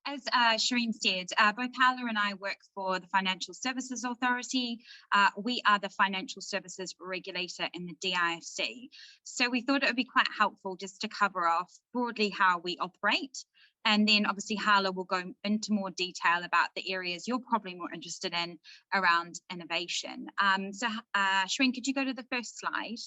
As Shireen said, both Hala and I work for the Financial Services Authority. We are the financial services regulator in the DIFC. So we thought it would be quite helpful just to cover off broadly how we operate. And then obviously Hala will go into more detail about the areas you're probably more interested in around innovation. So Shireen, could you go to the first slide?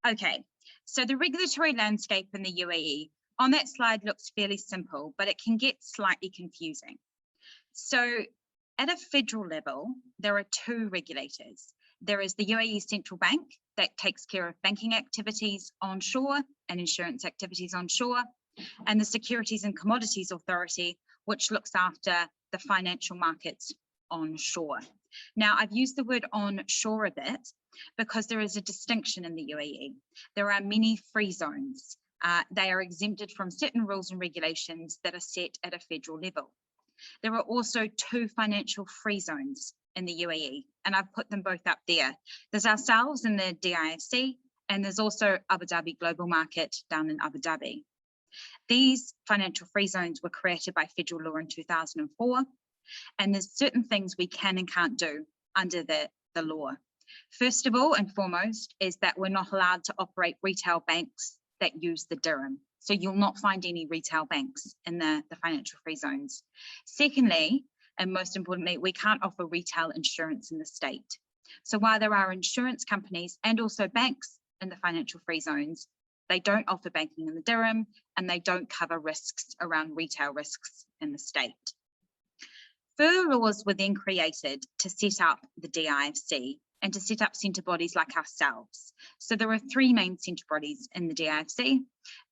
Okay, so the regulatory landscape in the UAE on that slide looks fairly simple, but it can get slightly confusing. So at a federal level, there are two regulators. There is the UAE Central Bank that takes care of banking activities onshore and insurance activities onshore, and the Securities and Commodities Authority, which looks after the financial markets onshore. Now, I've used the word onshore a bit because there is a distinction in the UAE. There are many free zones. They are exempted from certain rules and regulations that are set at a federal level. There are also two financial free zones in the UAE, and I've put them both up there. There's ourselves in the DIFC, and there's also Abu Dhabi Global Market down in Abu Dhabi. These financial free zones were created by federal law in 2004, and there's certain things we can and can't do under the law. First of all and foremost is that we're not allowed to operate retail banks that use the dirham. So you'll not find any retail banks in the financial free zones. Secondly, and most importantly, we can't offer retail insurance in the state. So while there are insurance companies and also banks in the financial free zones, they don't offer banking in the dirham and they don't cover risks around retail risks in the state. Further laws were then created to set up the DIFC and to set up centre bodies like ourselves. So there are three main centre bodies in the DIFC.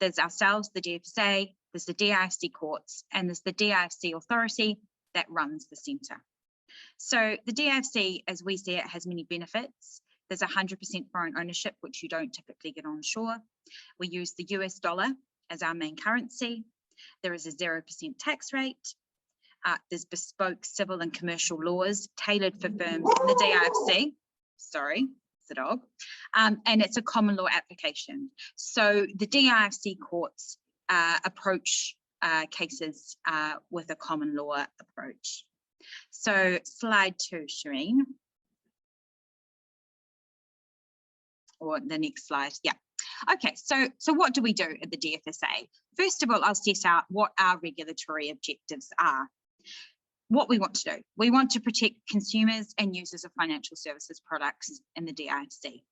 There's ourselves, the DFSA, there's the DIFC courts, and there's the DIFC authority that runs the centre. So the DIFC, as we see it, has many benefits. There's 100% foreign ownership, which you don't typically get onshore. We use the US dollar as our main currency. There is a 0% tax rate. There's bespoke civil and commercial laws tailored for firms in the DIFC. Sorry, it's a dog. And it's a common law application. So the DIFC courts approach cases with a common law approach. So slide 2, Shireen. Or the next slide, yeah. Okay, so what do we do at the DFSA? First of all, I'll set out what our regulatory objectives are. What we want to do. We want to protect consumers and users of financial services products in the DIFC.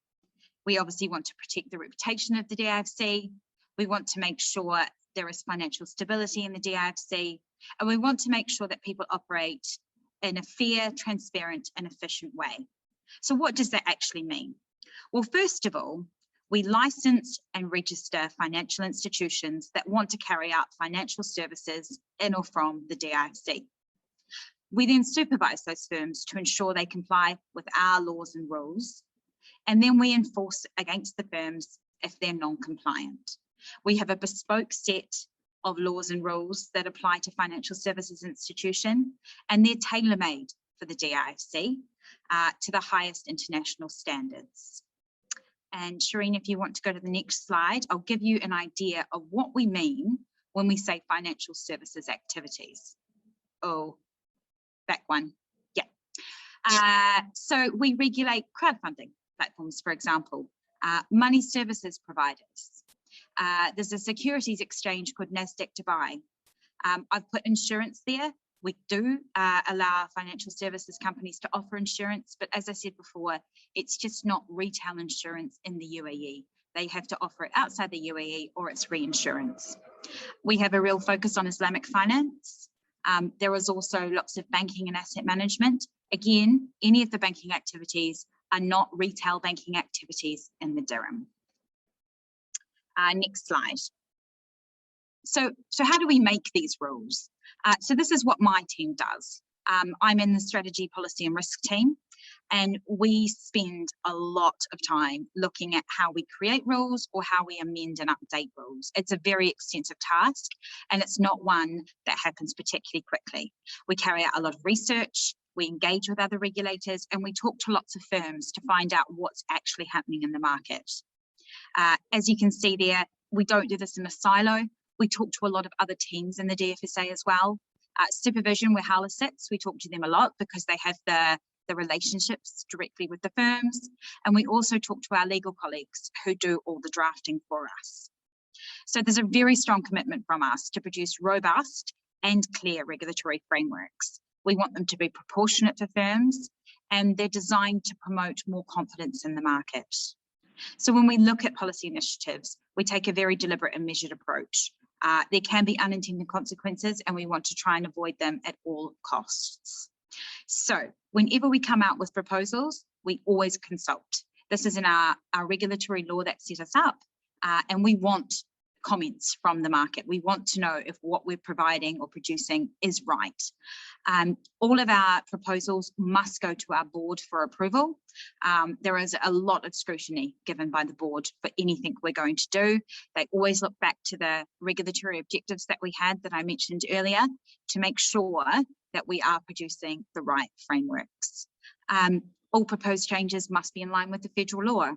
We obviously want to protect the reputation of the DIFC. We want to make sure there is financial stability in the DIFC. And we want to make sure that people operate in a fair, transparent, and efficient way. So what does that actually mean? Well, first of all, we license and register financial institutions that want to carry out financial services in or from the DIFC. We then supervise those firms to ensure they comply with our laws and rules, and then we enforce against the firms if they're non-compliant. We have a bespoke set of laws and rules that apply to financial services institution, and they're tailor-made for the DIFC to the highest international standards. And Shireen, if you want to go to the next slide, I'll give you an idea of what we mean when we say financial services activities. Oh, back one, yeah. So we regulate crowdfunding platforms, for example, money services providers. There's a securities exchange called NASDAQ Dubai. I've put insurance there. We do allow financial services companies to offer insurance, but as I said before, it's just not retail insurance in the UAE. They have to offer it outside the UAE or it's reinsurance. We have a real focus on Islamic finance. There is also lots of banking and asset management. Again, any of the banking activities are not retail banking activities in the dirham. Next slide. So how do we make these rules? So this is what my team does. I'm in the strategy, policy and risk team, and we spend a lot of time looking at how we create rules or how we amend and update rules. It's a very extensive task, and it's not one that happens particularly quickly. We carry out a lot of research, we engage with other regulators, and we talk to lots of firms to find out what's actually happening in the market. As you can see there, we don't do this in a silo. We talk to a lot of other teams in the DFSA as well. Supervision, where Hala sits, we talk to them a lot because they have the relationships directly with the firms. And we also talk to our legal colleagues who do all the drafting for us. So there's a very strong commitment from us to produce robust and clear regulatory frameworks. We want them to be proportionate for firms, and they're designed to promote more confidence in the market. So when we look at policy initiatives, we take a very deliberate and measured approach. There can be unintended consequences, and we want to try and avoid them at all costs. So whenever we come out with proposals, we always consult. This is in our regulatory law that set us up, and we want comments from the market. We want to know if what we're providing or producing is right. All of our proposals must go to our board for approval. There is a lot of scrutiny given by the board for anything we're going to do. They always look back to the regulatory objectives that we had that I mentioned earlier to make sure that we are producing the right frameworks. All proposed changes must be in line with the federal law.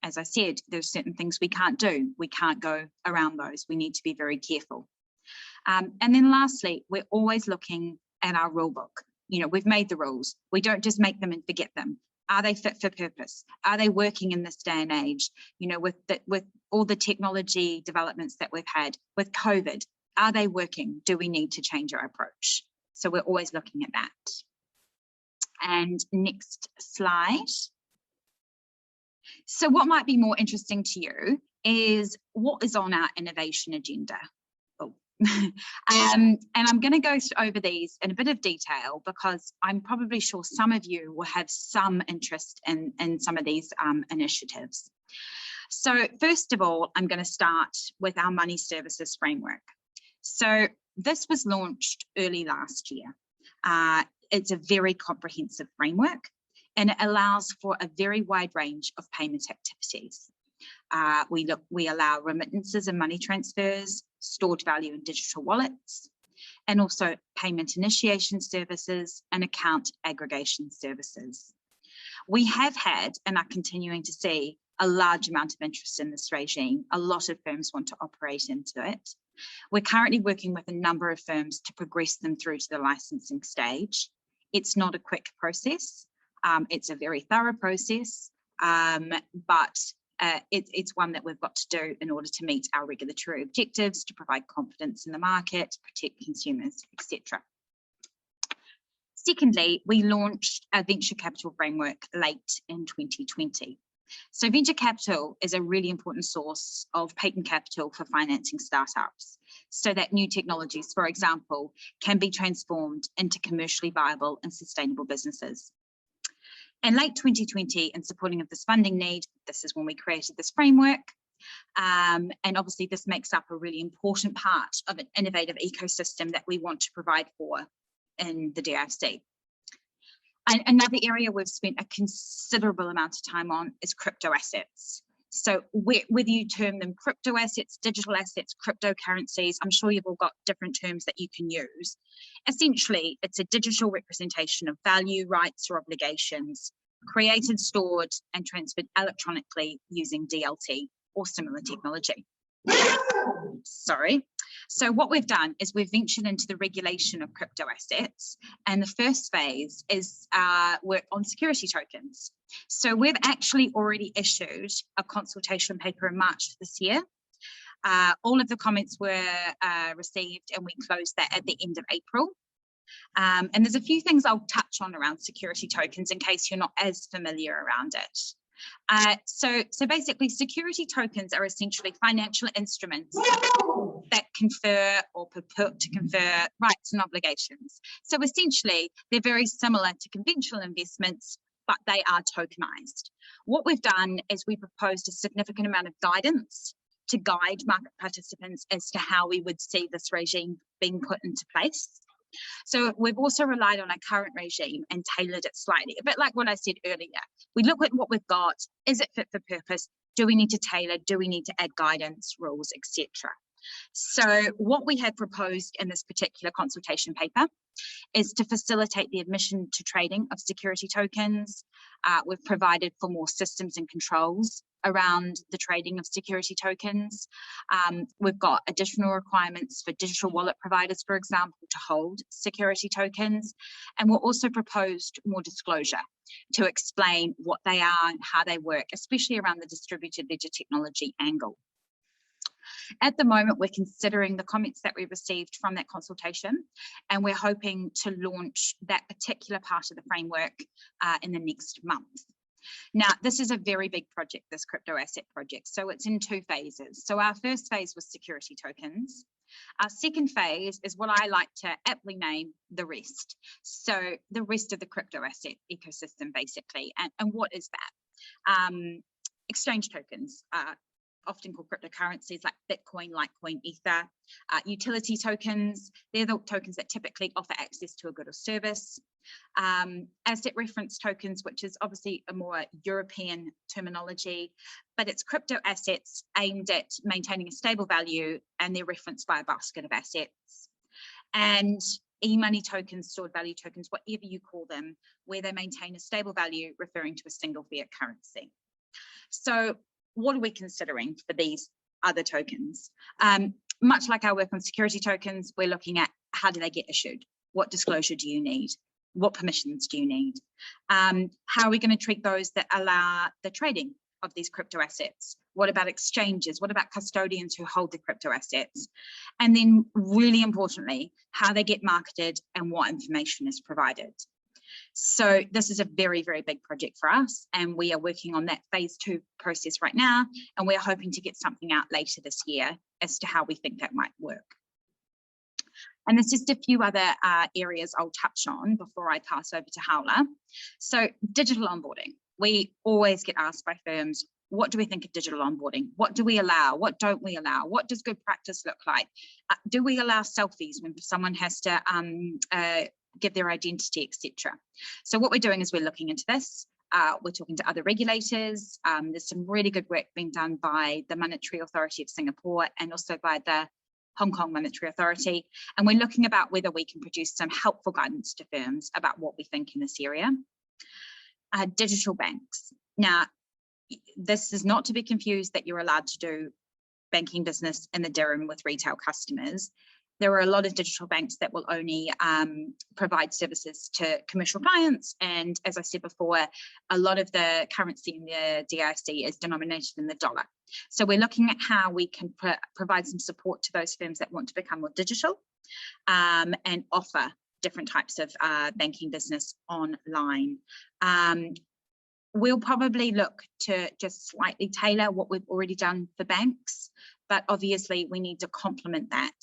As I said, there's certain things we can't do. We can't go around those. We need to be very careful. And then lastly, we're always looking at our rule book. You know, we've made the rules. We don't just make them and forget them. Are they fit for purpose? Are they working in this day and age? You know, with all the technology developments that we've had, with COVID, are they working? Do we need to change our approach? So we're always looking at that. And next slide. So what might be more interesting to you is what is on our innovation agenda. Oh. And I'm going to go over these in a bit of detail because I'm probably sure some of you will have some interest in some of these initiatives. So first of all, I'm going to start with our money services framework. So this was launched early last year. It's a very comprehensive framework, and it allows for a very wide range of payment activities. We allow remittances and money transfers, stored value in digital wallets, and also payment initiation services and account aggregation services. We have had and are continuing to see a large amount of interest in this regime. A lot of firms want to operate into it. We're currently working with a number of firms to progress them through to the licensing stage. It's not a quick process. It's a very thorough process, but it's one that we've got to do in order to meet our regulatory objectives, to provide confidence in the market, protect consumers, etc. Secondly, we launched a venture capital framework late in 2020. So venture capital is a really important source of patent capital for financing startups, so that new technologies, for example, can be transformed into commercially viable and sustainable businesses. In late 2020, in supporting of this funding need, this is when we created this framework. And obviously this makes up a really important part of an innovative ecosystem that we want to provide for in the DIFC. And another area we've spent a considerable amount of time on is crypto assets. So whether you term them crypto assets, digital assets, cryptocurrencies, I'm sure you've all got different terms that you can use. Essentially, it's a digital representation of value, rights, or obligations created, stored, and transferred electronically using DLT or similar technology. Sorry. So what we've done is we've ventured into the regulation of crypto assets, and the first phase is work on security tokens. So we've actually already issued a consultation paper in March this year. All of the comments were received, and we closed that at the end of April. And there's a few things I'll touch on around security tokens in case you're not as familiar around it. So basically, security tokens are essentially financial instruments that confer or purport to confer rights and obligations. So essentially, they're very similar to conventional investments, but they are tokenized. What we've done is we proposed a significant amount of guidance to guide market participants as to how we would see this regime being put into place. So we've also relied on our current regime and tailored it slightly, a bit like what I said earlier. We look at what we've got. Is it fit for purpose? Do we need to tailor? Do we need to add guidance, rules, etc.? So what we have proposed in this particular consultation paper is to facilitate the admission to trading of security tokens. We've provided for more systems and controls around the trading of security tokens. We've got additional requirements for digital wallet providers, for example, to hold security tokens. And we'll also proposed more disclosure to explain what they are and how they work, especially around the distributed ledger technology angle. At the moment, we're considering the comments that we received from that consultation, and we're hoping to launch that particular part of the framework in the next month. Now, this is a very big project, this crypto asset project, so it's in 2 phases. So our first phase was security tokens. Our second phase is what I like to aptly name the rest. So the rest of the crypto asset ecosystem, basically. And what is that? Exchange tokens, often called cryptocurrencies like Bitcoin, Litecoin, Ether. Utility tokens, they're the tokens that typically offer access to a good or service. Asset reference tokens, which is obviously a more European terminology, but it's crypto assets aimed at maintaining a stable value, and they're referenced by a basket of assets. And e-money tokens, stored value tokens, whatever you call them, where they maintain a stable value referring to a single fiat currency. So what are we considering for these other tokens? Much like our work on security tokens, we're looking at how do they get issued? What disclosure do you need? What permissions do you need? How are we going to treat those that allow the trading of these crypto assets? What about exchanges? What about custodians who hold the crypto assets? And then really importantly, how they get marketed and what information is provided. So this is a very, very big project for us, and we are working on that phase 2 process right now, and we're hoping to get something out later this year as to how we think that might work. And there's just a few other areas I'll touch on before I pass over to Howla. So digital onboarding. We always get asked by firms, what do we think of digital onboarding? What do we allow? What don't we allow? What does good practice look like? Do we allow selfies when someone has to give their identity, etc.? So what we're doing is we're looking into this. We're talking to other regulators. There's some really good work being done by the Monetary Authority of Singapore and also by the Hong Kong Monetary Authority. And we're looking about whether we can produce some helpful guidance to firms about what we think in this area. Digital banks. Now, this is not to be confused that you're allowed to do banking business in the dirham with retail customers. There are a lot of digital banks that will only provide services to commercial clients. And as I said before, a lot of the currency in the DIFC is denominated in the dollar. So we're looking at how we can provide some support to those firms that want to become more digital and offer different types of banking business online. We'll probably look to just slightly tailor what we've already done for banks, but obviously we need to complement that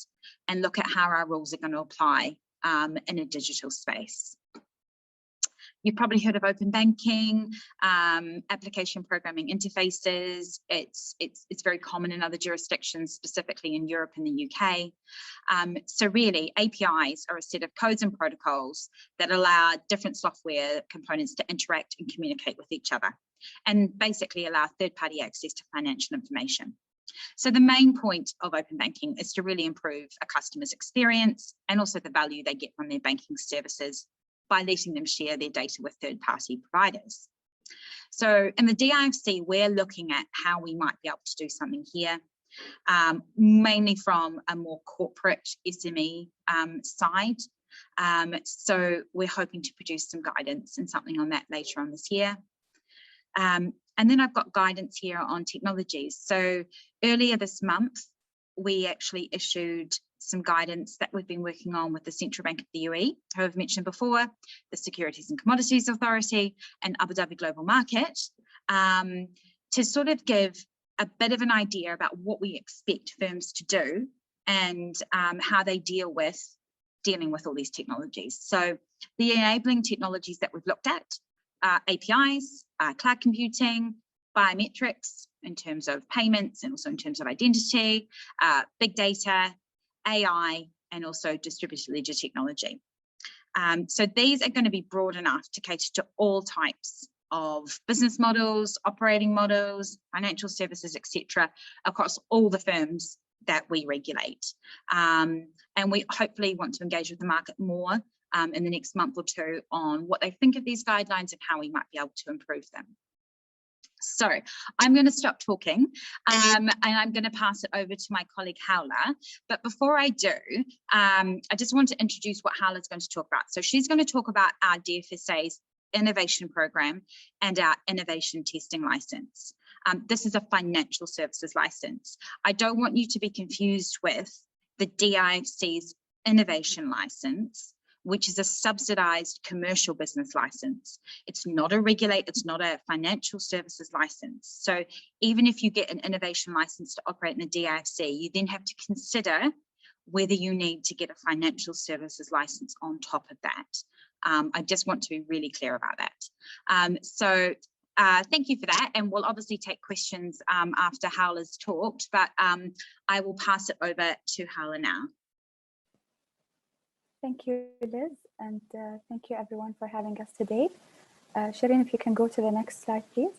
and look at how our rules are going to apply in a digital space. You've probably heard of open banking, application programming interfaces. It's very common in other jurisdictions, specifically in Europe and the UK. So really, APIs are a set of codes and protocols that allow different software components to interact and communicate with each other, and basically allow third-party access to financial information. So the main point of open banking is to really improve a customer's experience and also the value they get from their banking services by letting them share their data with third-party providers. So in the DIFC, we're looking at how we might be able to do something here, mainly from a more corporate SME side. So we're hoping to produce some guidance and something on that later on this year. And then I've got guidance here on technologies. So earlier this month, we actually issued some guidance that we've been working on with the Central Bank of the UAE, who I've mentioned before, the Securities and Commodities Authority, and Abu Dhabi Global Market, to sort of give a bit of an idea about what we expect firms to do and how they dealing with all these technologies. So the enabling technologies that we've looked at are APIs, cloud computing, biometrics in terms of payments and also in terms of identity, big data, AI, and also distributed ledger technology. So these are going to be broad enough to cater to all types of business models, operating models, financial services, etc., across all the firms that we regulate. And we hopefully want to engage with the market more in the next month or two on what they think of these guidelines and how we might be able to improve them. So I'm going to stop talking and I'm going to pass it over to my colleague Howla. But before I do, I just want to introduce what Howla's going to talk about. So she's going to talk about our DFSA's innovation program and our innovation testing license. This is a financial services license. I don't want you to be confused with the DIFC's innovation license, which is a subsidized commercial business license. It's not a financial services license. So even if you get an innovation license to operate in the DIFC, you then have to consider whether you need to get a financial services license on top of that. I just want to be really clear about that. Thank you for that. And we'll obviously take questions after Howla's talked, but I will pass it over to Howla now. Thank you, Liz, and thank you everyone for having us today. Shireen, if you can go to the next slide, please.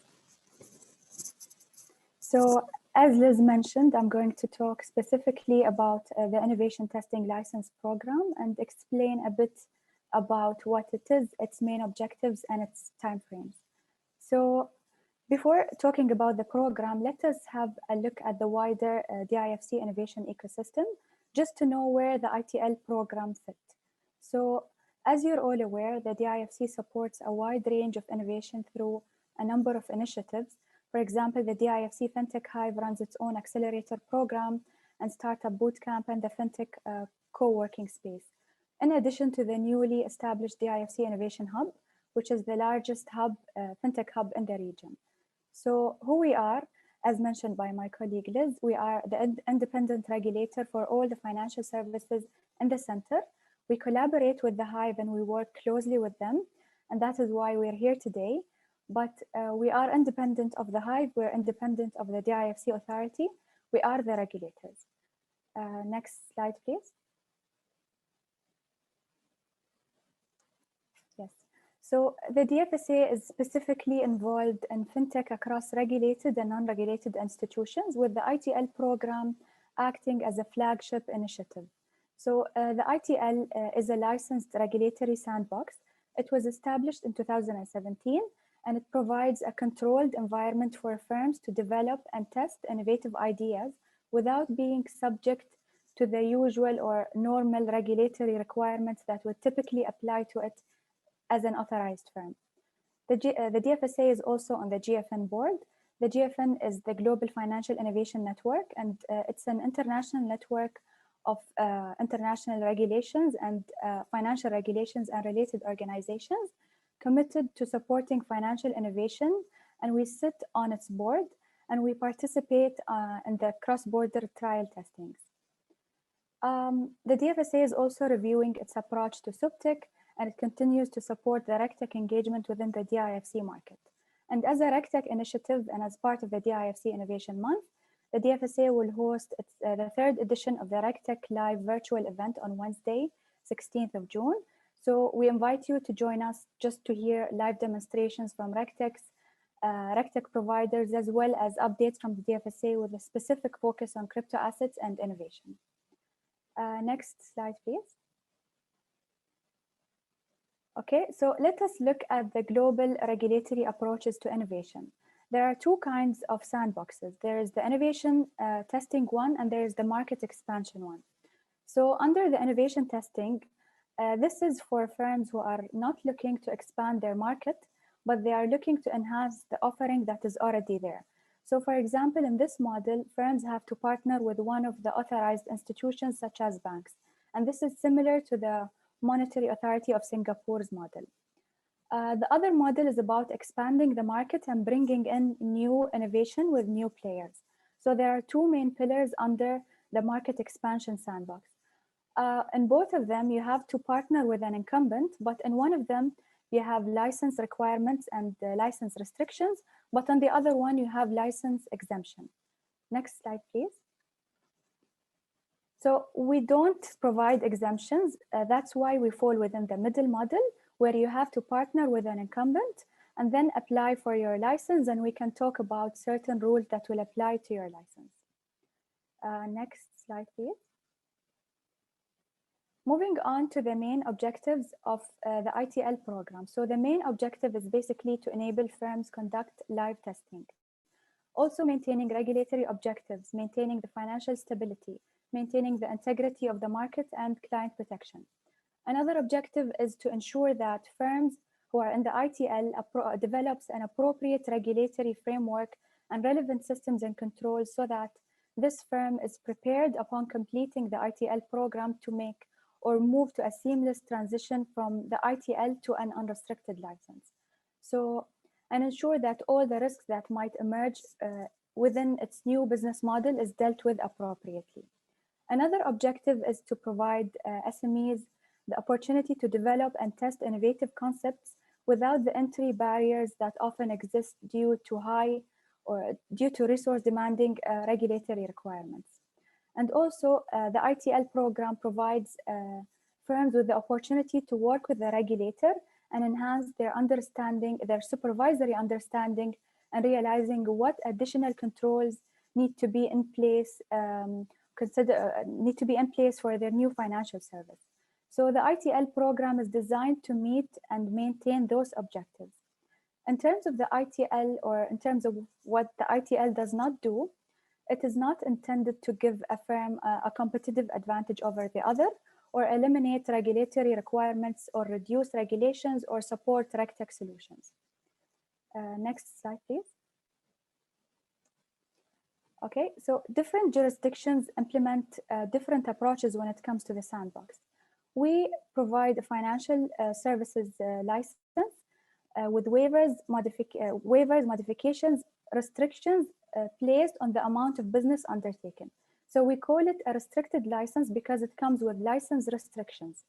So as Liz mentioned, I'm going to talk specifically about the Innovation Testing License Program and explain a bit about what it is, its main objectives, and its timeframes. So before talking about the program, let us have a look at the wider DIFC innovation ecosystem, just to know where the ITL program fits. So as you're all aware, the DIFC supports a wide range of innovation through a number of initiatives. For example, the DIFC FinTech Hive runs its own Accelerator program and Startup Bootcamp and the FinTech co-working space. In addition to the newly established DIFC Innovation Hub, which is the largest hub, FinTech hub in the region. So who we are, as mentioned by my colleague Liz, we are the independent regulator for all the financial services in the center. We collaborate with the Hive and we work closely with them. And that is why we're here today. But we are independent of the Hive. We're independent of the DIFC authority. We are the regulators. Next slide, please. Yes. So the DFSA is specifically involved in FinTech across regulated and non-regulated institutions, with the ITL program acting as a flagship initiative. So the ITL is a licensed regulatory sandbox. It was established in 2017, and it provides a controlled environment for firms to develop and test innovative ideas without being subject to the usual or normal regulatory requirements that would typically apply to it as an authorized firm. The DFSA is also on the GFN board. The GFN is the Global Financial Innovation Network, and it's an international network of international regulations and financial regulations and related organizations committed to supporting financial innovation. And we sit on its board and we participate in the cross-border trial testings. The DFSA is also reviewing its approach to SupTech, and it continues to support the RegTech engagement within the DIFC market. And as a RegTech initiative and as part of the DIFC Innovation Month, the DFSA will host the third edition of the RegTech Live virtual event on Wednesday, 16th of June. So we invite you to join us just to hear live demonstrations from RegTech providers, as well as updates from the DFSA with a specific focus on crypto assets and innovation. Next slide, please. Okay, so let us look at the global regulatory approaches to innovation. There are two kinds of sandboxes. There is the innovation testing one, and there is the market expansion one. So under the innovation testing, this is for firms who are not looking to expand their market, but they are looking to enhance the offering that is already there. So for example, in this model, firms have to partner with one of the authorized institutions such as banks. And this is similar to the Monetary Authority of Singapore's model. The other model is about expanding the market and bringing in new innovation with new players. So there are two main pillars under the market expansion sandbox. In both of them, you have to partner with an incumbent, but in one of them, you have license requirements and license restrictions, but on the other one, you have license exemption. Next slide, please. So we don't provide exemptions. That's why we fall within the middle model, where you have to partner with an incumbent and then apply for your license, and we can talk about certain rules that will apply to your license. Next slide, please. Moving on to the main objectives of the ITL program. So the main objective is basically to enable firms conduct live testing. Also maintaining regulatory objectives, maintaining the financial stability, maintaining the integrity of the market and client protection. Another objective is to ensure that firms who are in the ITL develops an appropriate regulatory framework and relevant systems and controls so that this firm is prepared upon completing the ITL program to make or move to a seamless transition from the ITL to an unrestricted license. So, and ensure that all the risks that might emerge within its new business model is dealt with appropriately. Another objective is to provide SMEs the opportunity to develop and test innovative concepts without the entry barriers that often exist due to resource demanding regulatory requirements. And also the ITL program provides firms with the opportunity to work with the regulator and enhance their understanding, their supervisory understanding, and realizing what additional controls need to be in place for their new financial service. So the ITL program is designed to meet and maintain those objectives. In terms of the ITL, or in terms of what the ITL does not do, it is not intended to give a firm a competitive advantage over the other, or eliminate regulatory requirements, or reduce regulations, or support RegTech solutions. Next slide, please. Okay, so different jurisdictions implement different approaches when it comes to the sandbox. We provide a financial services license with waivers, modifications, restrictions placed on the amount of business undertaken. So we call it a restricted license because it comes with license restrictions.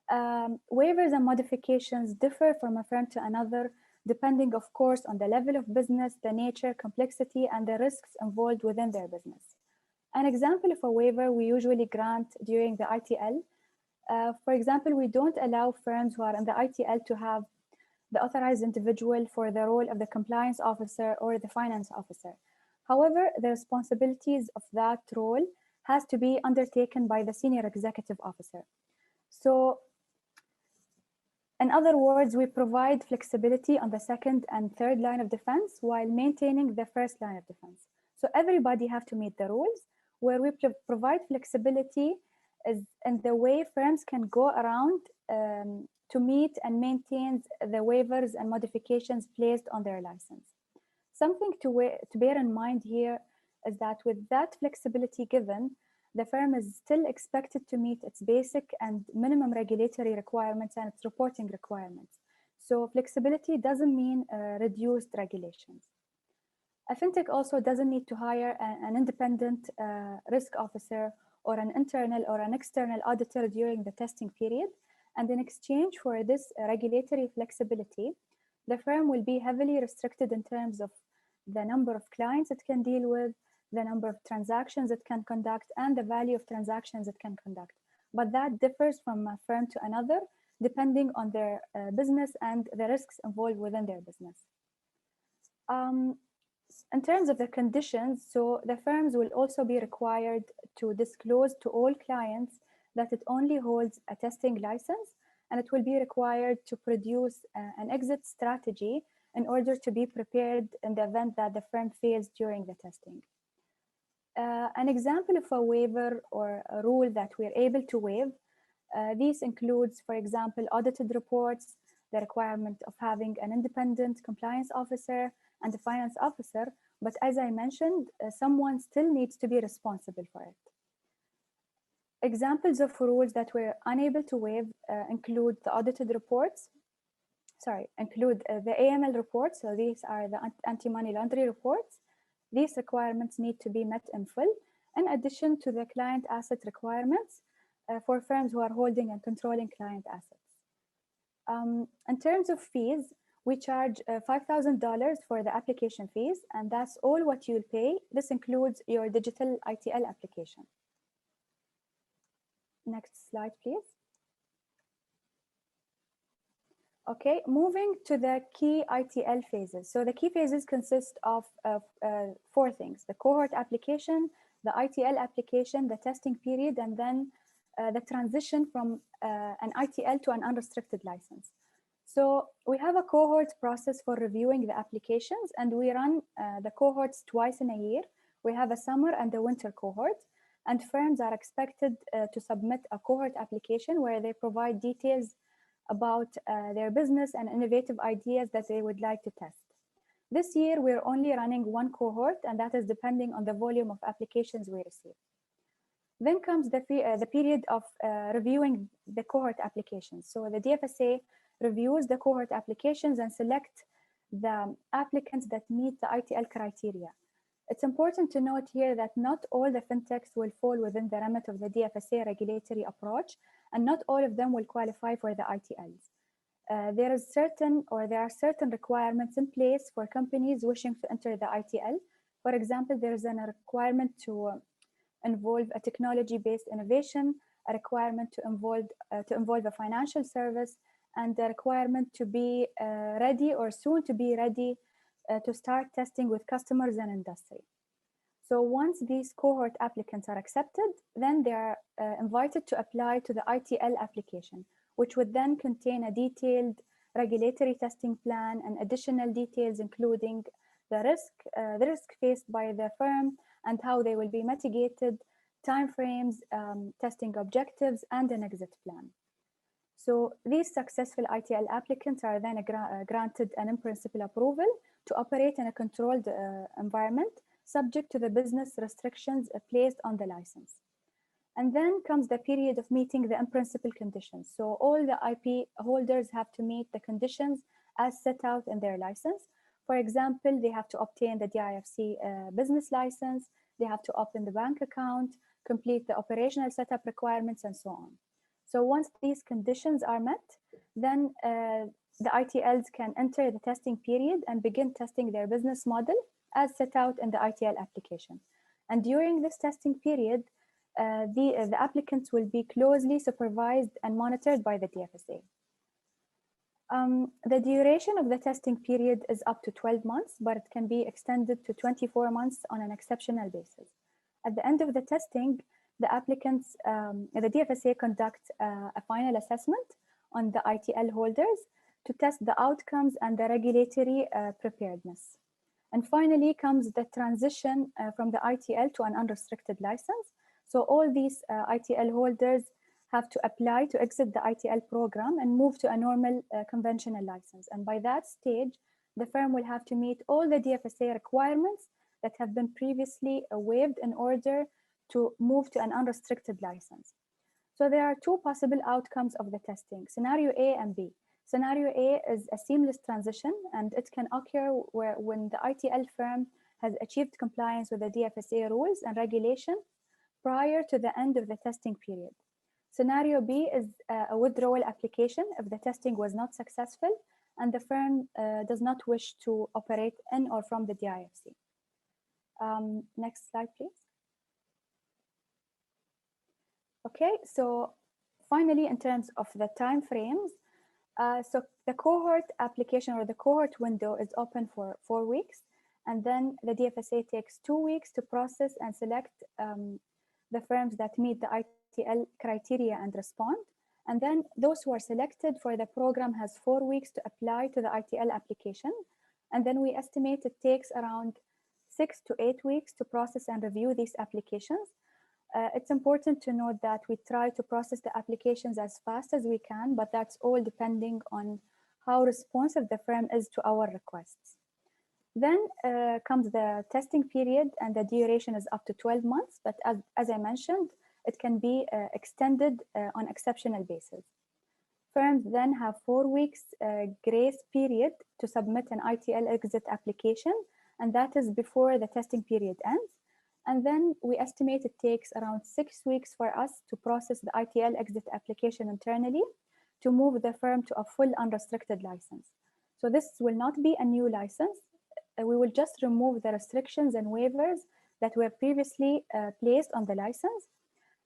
Waivers and modifications differ from a firm to another, depending, of course, on the level of business, the nature, complexity, and the risks involved within their business. An example of a waiver we usually grant during the ITL, for example, we don't allow firms who are in the ITL to have the authorized individual for the role of the compliance officer or the finance officer. However, the responsibilities of that role has to be undertaken by the senior executive officer. So, in other words, we provide flexibility on the second and third line of defense while maintaining the first line of defense. So everybody have to meet the rules. Where we provide flexibility is in the way firms can go around to meet and maintain the waivers and modifications placed on their license. Something to bear in mind here is that with that flexibility given, the firm is still expected to meet its basic and minimum regulatory requirements and its reporting requirements. So flexibility doesn't mean reduced regulations. A fintech also doesn't need to hire an independent risk officer or an internal or an external auditor during the testing period. And in exchange for this regulatory flexibility, the firm will be heavily restricted in terms of the number of clients it can deal with, the number of transactions it can conduct, and the value of transactions it can conduct. But that differs from a firm to another, depending on their business and the risks involved within their business. In terms of the conditions, so the firms will also be required to disclose to all clients that it only holds a testing license, and it will be required to produce an exit strategy in order to be prepared in the event that the firm fails during the testing. An example of a waiver or a rule that we're able to waive, these includes, for example, audited reports, the requirement of having an independent compliance officer and a finance officer, but as I mentioned, someone still needs to be responsible for it. Examples of rules that we're unable to waive include the audited reports, the AML reports, so these are the anti-money laundering reports. These requirements need to be met in full, in addition to the client asset requirements for firms who are holding and controlling client assets. In terms of fees, we charge $5,000 for the application fees, and that's all what you'll pay. This includes your digital ITL application. Next slide, please. Okay, moving to the key ITL phases. So the key phases consist of 4 things: the cohort application, the ITL application, the testing period, and then the transition from an ITL to an unrestricted license. So we have a cohort process for reviewing the applications, and we run the cohorts twice in a year. We have a summer and a winter cohort, and firms are expected to submit a cohort application where they provide details about their business and innovative ideas that they would like to test. This year, we're only running one cohort, and that is depending on the volume of applications we receive. Then comes the period of reviewing the cohort applications. So the DFSA reviews the cohort applications and select the applicants that meet the ITL criteria. It's important to note here that not all the fintechs will fall within the remit of the DFSA regulatory approach, and not all of them will qualify for the ITLs. There are certain requirements in place for companies wishing to enter the ITL. For example, there is a requirement to involve a technology-based innovation, a requirement to involve a financial service, and the requirement to be ready or soon to be ready to start testing with customers and industry. So once these cohort applicants are accepted, then they are invited to apply to the ITL application, which would then contain a detailed regulatory testing plan and additional details, including the risk faced by the firm and how they will be mitigated, timeframes, testing objectives, and an exit plan. So these successful ITL applicants are then granted an in-principle approval to operate in a controlled environment, subject to the business restrictions placed on the license. And then comes the period of meeting the in-principle conditions. So all the IP holders have to meet the conditions as set out in their license. For example, they have to obtain the DIFC business license, they have to open the bank account, complete the operational setup requirements, and so on. So once these conditions are met, then the ITLs can enter the testing period and begin testing their business model as set out in the ITL application. And during this testing period, the applicants will be closely supervised and monitored by the DFSA. The duration of the testing period is up to 12 months, but it can be extended to 24 months on an exceptional basis. At the end of the testing, the applicants, the DFSA conducts a final assessment on the ITL holders to test the outcomes and the regulatory preparedness. And finally comes the transition from the ITL to an unrestricted license. So all these ITL holders have to apply to exit the ITL program and move to a normal conventional license. And by that stage, the firm will have to meet all the DFSA requirements that have been previously waived in order to move to an unrestricted license. So there are two possible outcomes of the testing, scenario A and B. Scenario A is a seamless transition, and it can occur when the ITL firm has achieved compliance with the DFSA rules and regulation prior to the end of the testing period. Scenario B is a withdrawal application if the testing was not successful and the firm does not wish to operate in or from the DIFC. Next slide, please. Okay, so finally, in terms of the time frames, so the cohort application or the cohort window is open for 4 weeks, and then the DFSA takes 2 weeks to process and select the firms that meet the ITL criteria and respond. And then those who are selected for the program has 4 weeks to apply to the ITL application. And then we estimate it takes around 6 to 8 weeks to process and review these applications. It's important to note that we try to process the applications as fast as we can, but that's all depending on how responsive the firm is to our requests. Then comes the testing period, and the duration is up to 12 months, but as I mentioned, it can be extended on exceptional basis. Firms then have 4 weeks grace period to submit an ITL exit application, and that is before the testing period ends. And then we estimate it takes around 6 weeks for us to process the ITL exit application internally to move the firm to a full unrestricted license. So this will not be a new license. We will just remove the restrictions and waivers that were previously placed on the license.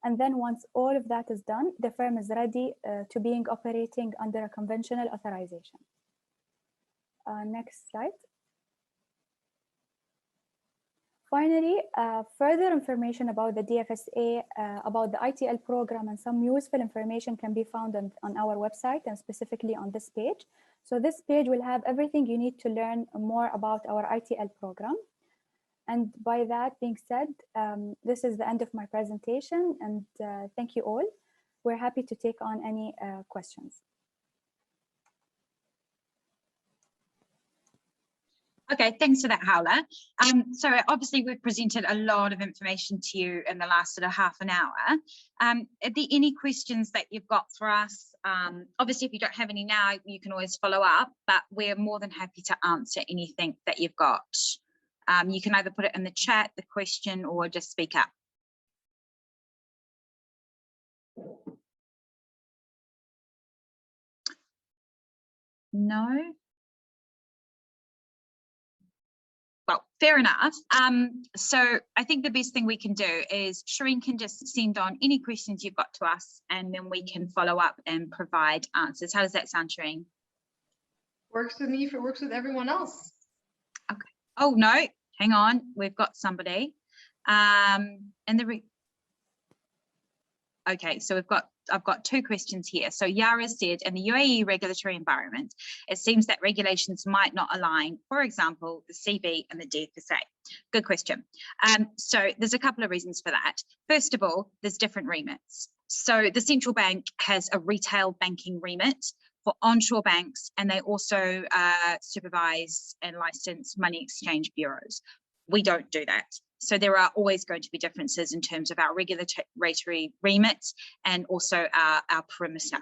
And then once all of that is done, the firm is ready to being operating under a conventional authorization. Next slide. Finally, further information about the DFSA, about the ITL program, and some useful information can be found on our website, and specifically on this page. So this page will have everything you need to learn more about our ITL program. And by that being said, this is the end of my presentation, and thank you all. We're happy to take on any questions. Okay, thanks for that, Hawla. So obviously we've presented a lot of information to you in the last sort of half an hour. Are there any questions that you've got for us? Obviously, if you don't have any now, you can always follow up, but we're more than happy to answer anything that you've got. You can either put it in the chat, the question, or just speak up. No? Well, fair enough. So I think the best thing we can do is Shireen can just send on any questions you've got to us, and then we can follow up and provide answers. How does that sound, Shireen? Works with me if it works with everyone else. Okay. Oh, no, hang on. We've got somebody. Okay, so I've got two questions here. So Yara said, in the UAE regulatory environment, it seems that regulations might not align, for example, the CB and the DFSA. Good question. So there's a couple of reasons for that. First of all, there's different remits. So the central bank has a retail banking remit for onshore banks, and they also supervise and license money exchange bureaus. We don't do that. So there are always going to be differences in terms of our regulatory remits and also our perimeter.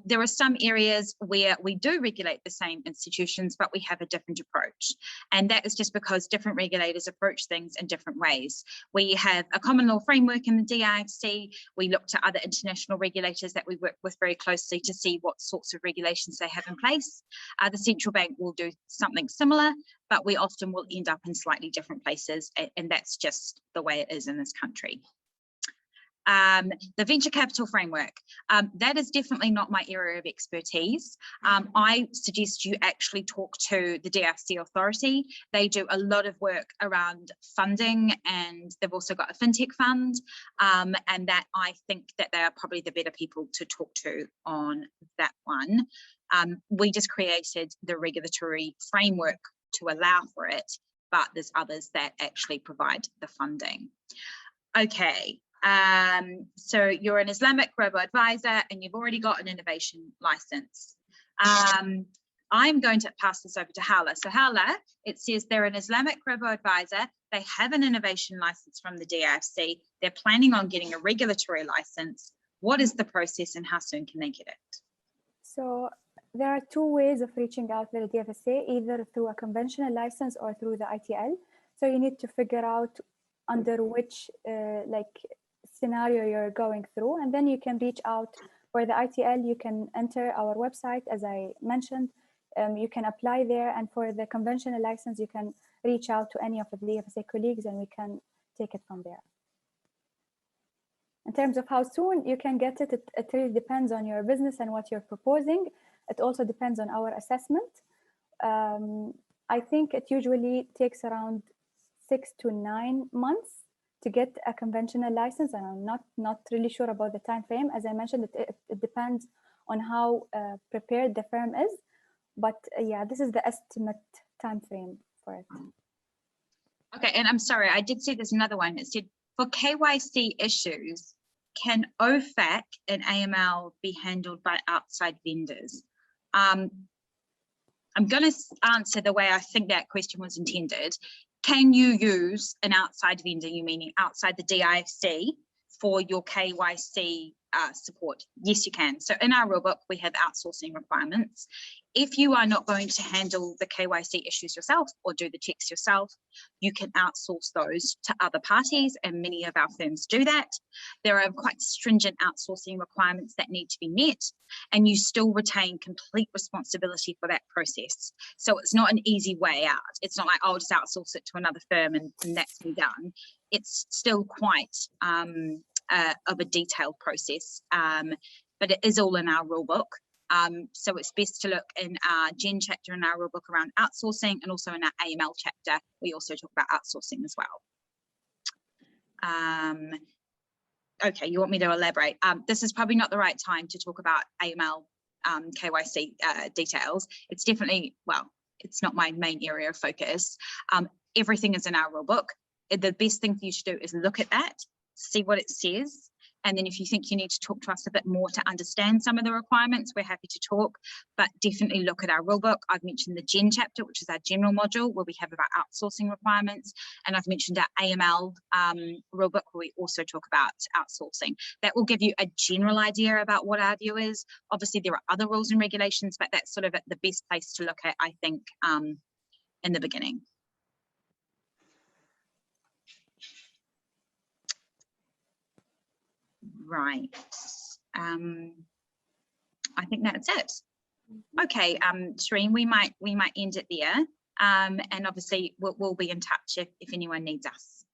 There are some areas where we do regulate the same institutions, but we have a different approach. And that is just because different regulators approach things in different ways. We have a common law framework in the DIFC. We look to other international regulators that we work with very closely to see what sorts of regulations they have in place. The central bank will do something similar, but we often will end up in slightly different places, and that's just the way it is in this country. The venture capital framework, that is definitely not my area of expertise. I suggest you actually talk to the DFC authority. They do a lot of work around funding, and they've also got a fintech fund, and that I think that they are probably the better people to talk to on that one. We just created the regulatory framework to allow for it, but there's others that actually provide the funding. Okay, so you're an Islamic robo-advisor and you've already got an innovation license. I'm going to pass this over to Hawla. So Hawla, it says they're an Islamic robo-advisor, they have an innovation license from the DIFC, they're planning on getting a regulatory license. What is the process and how soon can they get it? So there are two ways of reaching out to the DFSA, either through a conventional license or through the ITL. So you need to figure out under which scenario you're going through, and then you can reach out. For the ITL, you can enter our website, as I mentioned. You can apply there, and for the conventional license, you can reach out to any of the DFSA colleagues, and we can take it from there. In terms of how soon you can get it, it really depends on your business and what you're proposing. It also depends on our assessment. I think it usually takes around 6 to 9 months to get a conventional license, and I'm not really sure about the time frame. As I mentioned, it depends on how prepared the firm is. But yeah, this is the estimate time frame for it. Okay, and I'm sorry, I did see there's another one. It said, for KYC issues, can OFAC and AML be handled by outside vendors? I'm going to answer the way I think that question was intended. Can you use an outside vendor, you meaning outside the DIFC, for your KYC support? Yes, you can. So in our rulebook, we have outsourcing requirements. If you are not going to handle the KYC issues yourself or do the checks yourself, you can outsource those to other parties, and many of our firms do that. There are quite stringent outsourcing requirements that need to be met, and you still retain complete responsibility for that process. So it's not an easy way out. It's not like, I'll just outsource it to another firm and that's me done. It's still quite of a detailed process, but it is all in our rulebook. So it's best to look in our Gen chapter in our rulebook around outsourcing, and also in our AML chapter, we also talk about outsourcing as well. Okay, you want me to elaborate? This is probably not the right time to talk about AML KYC details. It's definitely, well, it's not my main area of focus. Everything is in our rule book. The best thing for you to do is look at that, see what it says, and then if you think you need to talk to us a bit more to understand some of the requirements, we're happy to talk, but definitely look at our rulebook. I've mentioned the Gen chapter, which is our general module where we have about outsourcing requirements, and I've mentioned our AML rulebook where we also talk about outsourcing. That will give you a general idea about what our view is. Obviously, there are other rules and regulations, but that's sort of the best place to look at, I think, in the beginning. Right. I think that's it. Okay, Shireen, we might end it there. And obviously we'll be in touch if anyone needs us.